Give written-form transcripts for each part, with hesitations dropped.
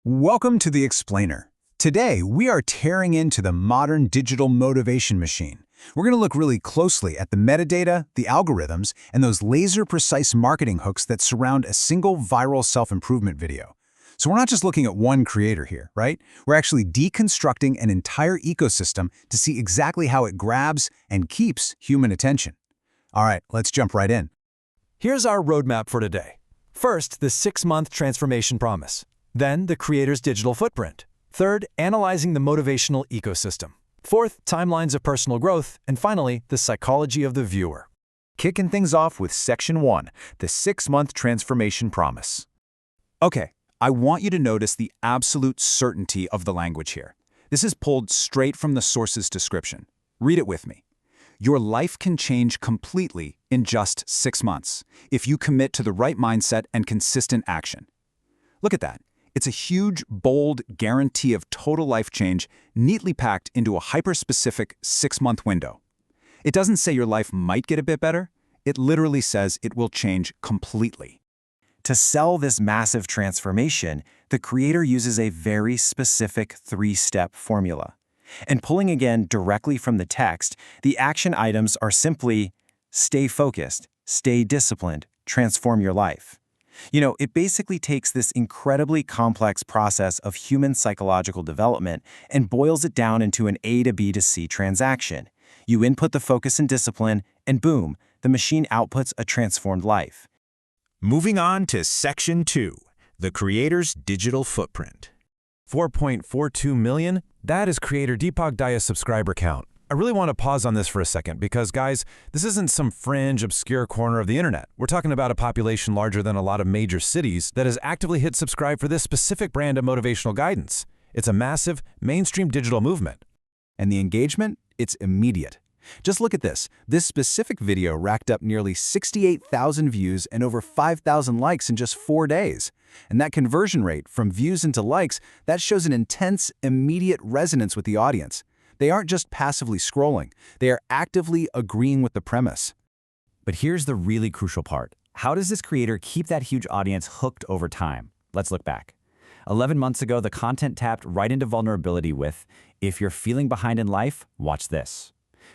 Welcome to The Explainer. Today, we are tearing into the modern digital motivation machine. We're going to look really closely at the metadata, the algorithms, and those laser-precise marketing hooks that surround a single viral self-improvement video. So we're not just looking at one creator here, right? We're actually deconstructing an entire ecosystem to see exactly how it grabs and keeps human attention. All right, let's jump right in. Here's our roadmap for today. First, the 6-month transformation promise. Then, the creator's digital footprint. Third, analyzing the motivational ecosystem. Fourth, timelines of personal growth. And finally, the psychology of the viewer. Kicking things off with Section 1, the 6-month transformation promise. Okay, I want you to notice the absolute certainty of the language here. This is pulled straight from the source's description. Read it with me. Your life can change completely in just 6 months if you commit to the right mindset and consistent action. Look at that. It's a huge, bold guarantee of total life change neatly packed into a hyper-specific 6-month window. It doesn't say your life might get a bit better. It literally says it will change completely. To sell this massive transformation, the creator uses a very specific 3-step formula. And pulling again directly from the text, the action items are simply stay focused, stay disciplined, transform your life. It basically takes this incredibly complex process of human psychological development and boils it down into an A to B to C transaction. You input the focus and discipline, and boom, the machine outputs a transformed life. Moving on to Section 2, the creator's digital footprint. 4.42 million? That is creator Deepak Daya's subscriber count. I really want to pause on this for a second because, guys, this isn't some fringe, obscure corner of the internet. We're talking about a population larger than a lot of major cities that has actively hit subscribe for this specific brand of motivational guidance. It's a massive, mainstream digital movement. And the engagement? It's immediate. Just look at this. This specific video racked up nearly 68,000 views and over 5,000 likes in just 4 days. And that conversion rate from views into likes, that shows an intense, immediate resonance with the audience. They aren't just passively scrolling. They are actively agreeing with the premise. But here's the really crucial part. How does this creator keep that huge audience hooked over time? Let's look back. 11 months ago, the content tapped right into vulnerability with, if you're feeling behind in life, watch this.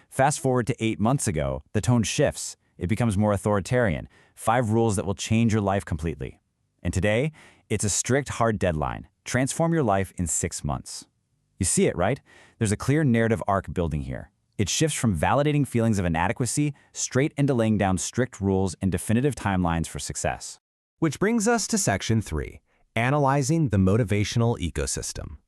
Fast forward to 8 months ago, the tone shifts. It becomes more authoritarian. 5 rules that will change your life completely. And today, it's a strict, hard deadline. Transform your life in 6 months. You see it, right? There's a clear narrative arc building here. It shifts from validating feelings of inadequacy straight into laying down strict rules and definitive timelines for success. Which brings us to Section 3, analyzing the motivational ecosystem.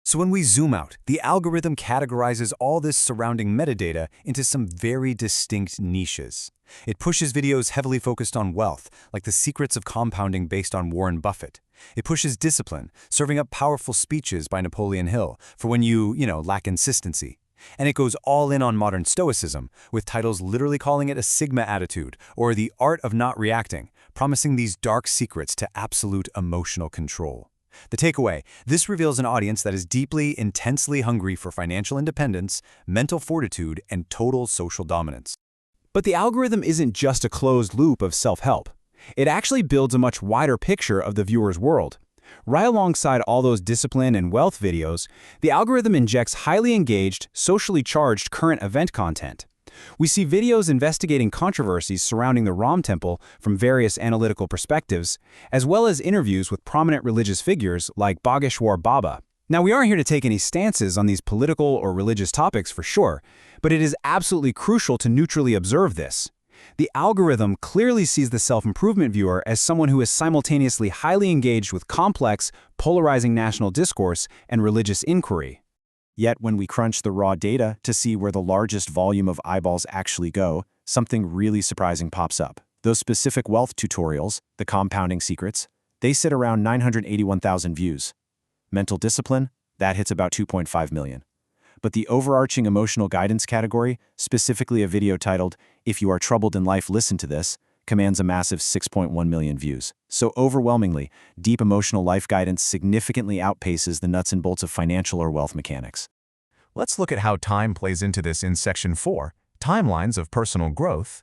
So when we zoom out, the algorithm categorizes all this surrounding metadata into some very distinct niches. It pushes videos heavily focused on wealth, like The Secrets of Compounding based on Warren Buffett. It pushes discipline, serving up powerful speeches by Napoleon Hill for when you lack consistency. And it goes all in on modern stoicism, with titles literally calling it a Sigma attitude or the art of not reacting, promising these dark secrets to absolute emotional control. The takeaway, this reveals an audience that is deeply, intensely hungry for financial independence, mental fortitude, and total social dominance. But the algorithm isn't just a closed loop of self-help. It actually builds a much wider picture of the viewer's world. Right alongside all those discipline and wealth videos, the algorithm injects highly engaged, socially charged current event content. We see videos investigating controversies surrounding the Ram Temple from various analytical perspectives, as well as interviews with prominent religious figures like Bageshwar Baba. Now, we aren't here to take any stances on these political or religious topics for sure, but it is absolutely crucial to neutrally observe this. The algorithm clearly sees the self-improvement viewer as someone who is simultaneously highly engaged with complex, polarizing national discourse and religious inquiry. Yet when we crunch the raw data to see where the largest volume of eyeballs actually go, something really surprising pops up. Those specific wealth tutorials, the compounding secrets, they sit around 981,000 views. Mental discipline, that hits about 2.5 million. But the overarching emotional guidance category, specifically a video titled, If You Are Troubled in Life, Listen to This, commands a massive 6.1 million views. So overwhelmingly, deep emotional life guidance significantly outpaces the nuts and bolts of financial or wealth mechanics. Let's look at how time plays into this in Section 4, timelines of personal growth.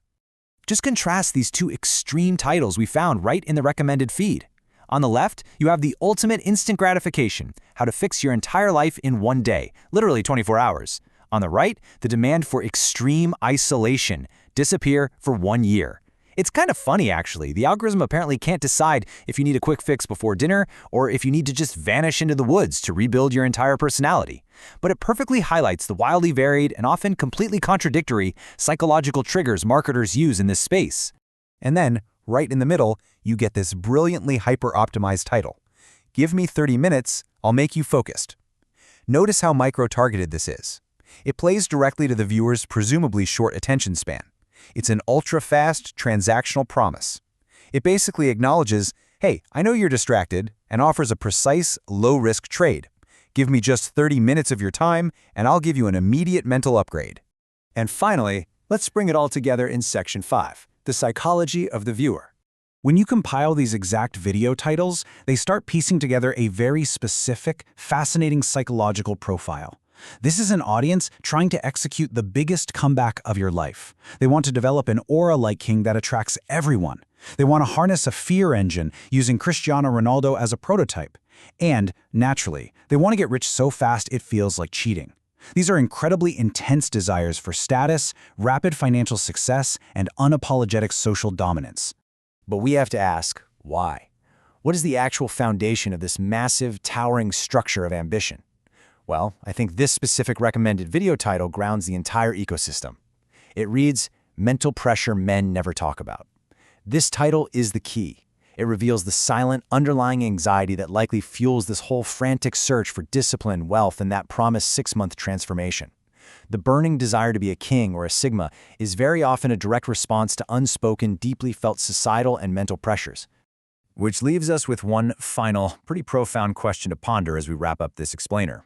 Just contrast these two extreme titles we found right in the recommended feed. On the left, you have the ultimate instant gratification, how to fix your entire life in one day, literally 24 hours. On the right, the demand for extreme isolation, disappear for 1 year. It's kind of funny, actually. The algorithm apparently can't decide if you need a quick fix before dinner or if you need to just vanish into the woods to rebuild your entire personality. But it perfectly highlights the wildly varied and often completely contradictory psychological triggers marketers use in this space. And then, right in the middle, you get this brilliantly hyper-optimized title. Give me 30 minutes, I'll make you focused. Notice how micro-targeted this is. It plays directly to the viewer's presumably short attention span. It's an ultra-fast transactional promise. It basically acknowledges, hey, I know you're distracted, and offers a precise, low-risk trade. Give me just 30 minutes of your time, and I'll give you an immediate mental upgrade. And finally, let's bring it all together in Section 5, the psychology of the viewer. When you compile these exact video titles, they start piecing together a very specific, fascinating psychological profile. This is an audience trying to execute the biggest comeback of your life. They want to develop an aura like King that attracts everyone. They want to harness a fear engine using Cristiano Ronaldo as a prototype. And, naturally, they want to get rich so fast it feels like cheating. These are incredibly intense desires for status, rapid financial success, and unapologetic social dominance. But we have to ask, why? What is the actual foundation of this massive, towering structure of ambition? Well, I think this specific recommended video title grounds the entire ecosystem. It reads, Mental Pressure Men Never Talk About. This title is the key. It reveals the silent, underlying anxiety that likely fuels this whole frantic search for discipline, wealth, and that promised 6-month transformation. The burning desire to be a king or a sigma is very often a direct response to unspoken, deeply felt societal and mental pressures. Which leaves us with one final, pretty profound question to ponder as we wrap up this explainer.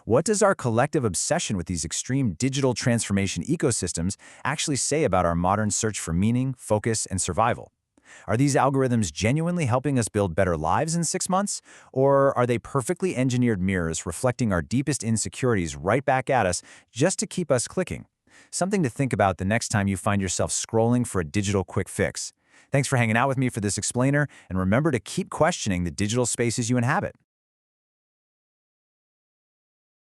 What does our collective obsession with these extreme digital transformation ecosystems actually say about our modern search for meaning, focus, and survival? Are these algorithms genuinely helping us build better lives in 6 months? Or are they perfectly engineered mirrors reflecting our deepest insecurities right back at us just to keep us clicking? Something to think about the next time you find yourself scrolling for a digital quick fix. Thanks for hanging out with me for this explainer, and remember to keep questioning the digital spaces you inhabit.